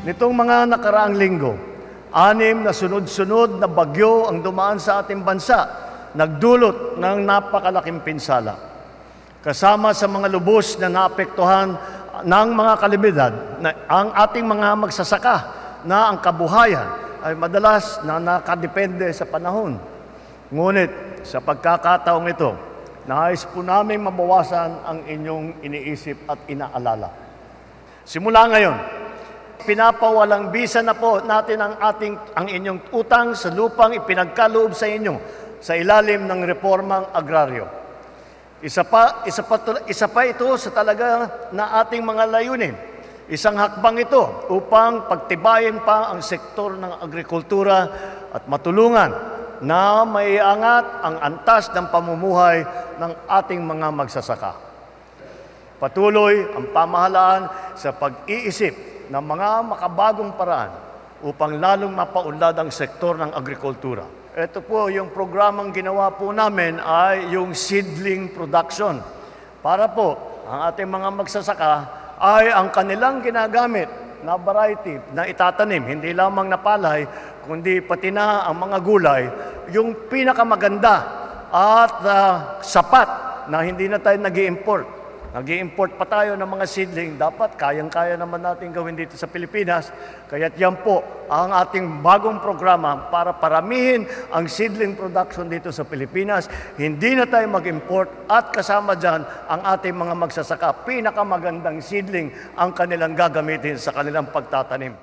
Nitong mga nakaraang linggo, 6 na sunod-sunod na bagyo ang dumaan sa ating bansa, nagdulot ng napakalaking pinsala. Kasama sa mga lubos na naapektuhan ng mga kalamidad, ang ating mga magsasaka na ang kabuhayan ay madalas na nakadepende sa panahon. Ngunit sa pagkakataong ito, nais po namin mabawasan ang inyong iniisip at inaalala. Simula ngayon, pinapawalang bisa na po natin ang inyong utang sa lupang ipinagkaloob sa inyo sa ilalim ng reformang agraryo. Isa pa ito sa talaga na ating mga layunin. Isang hakbang ito upang pagtibayin pa ang sektor ng agrikultura at matulungan na maiangat ang antas ng pamumuhay ng ating mga magsasaka. Patuloy ang pamahalaan sa pag-iisip ng mga makabagong paraan upang lalong mapaunlad ang sektor ng agrikultura. Ito po, yung programang ginawa po namin ay yung seedling production. Para po, ang ating mga magsasaka ay ang kanilang ginagamit na variety na itatanim, hindi lamang na palay, kundi pati na ang mga gulay, yung pinakamaganda at sapat na hindi na tayo nag-i-import. Nag-i-import pa tayo ng mga seedling, dapat kayang-kaya naman natin gawin dito sa Pilipinas. Kaya't yan po ang ating bagong programa para paramihin ang seedling production dito sa Pilipinas. Hindi na tayo mag-import at kasama dyan ang ating mga magsasaka. Pinakamagandang seedling ang kanilang gagamitin sa kanilang pagtatanim.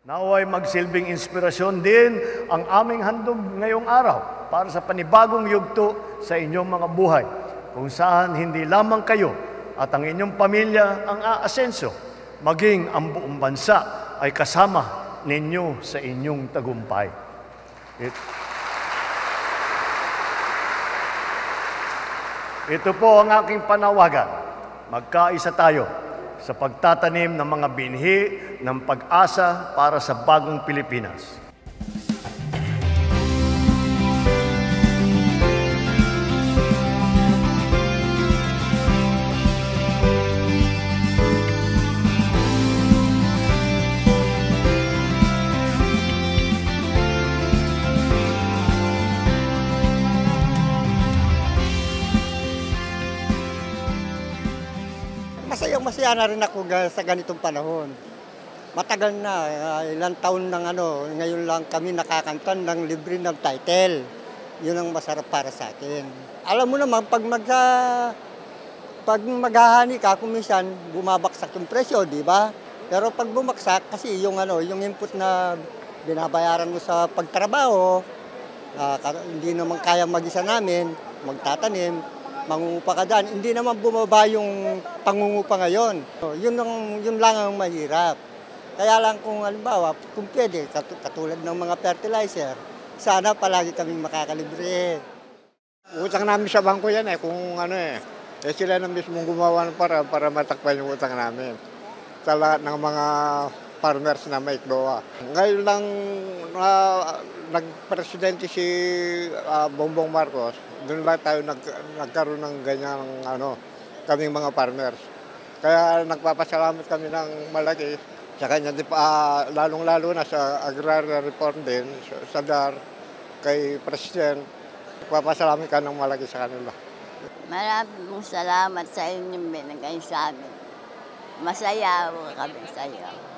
Naway magsilbing inspirasyon din ang aming handog ngayong araw para sa panibagong yugto sa inyong mga buhay, kung saan hindi lamang kayo at ang inyong pamilya ang aasenso, maging ang buong bansa ay kasama ninyo sa inyong tagumpay. Ito po ang aking panawagan. Magkaisa tayo sa pagtatanim ng mga binhi ng pag-asa para sa bagong Pilipinas. Masaya na rin ako sa ganitong panahon. Matagal na, ilang taon ng ngayon lang kami nakakanta ng libre ng title. Yun ang masarap para sa akin. Alam mo naman, pag maghahani ka, kung minsan bumabaksak yung presyo, di ba? Pero pag bumaksak, kasi yung input na binabayaran mo sa pagtrabaho, hindi naman kaya mag-isa namin, magtatanim, mangungupa ka dyan. Hindi naman bumaba yung pangungupa ngayon. Yun lang ang mahirap. Kaya lang kung halimbawa, kung pwede, katulad ng mga fertilizer, sana palagi kaming makakalibre. Utang namin sa bangko yan sila na mismong gumawa ng para matakpan yung utang namin sa lahat ng mga farmers na may ikloa. Ngayon lang nagpresidente si Bongbong Marcos, doon lang tayo nagkaroon ng ganyang kaming mga farmers. Kaya nagpapasalamat kami ng malaki sa kanya, lalong-lalo na sa agrarian reform din, sa DAR, kay President. Nagpapasalamat ka ng malaki sa kanila. Maraming salamat sa inyong binigay sa amin. Masaya kami sa iyo.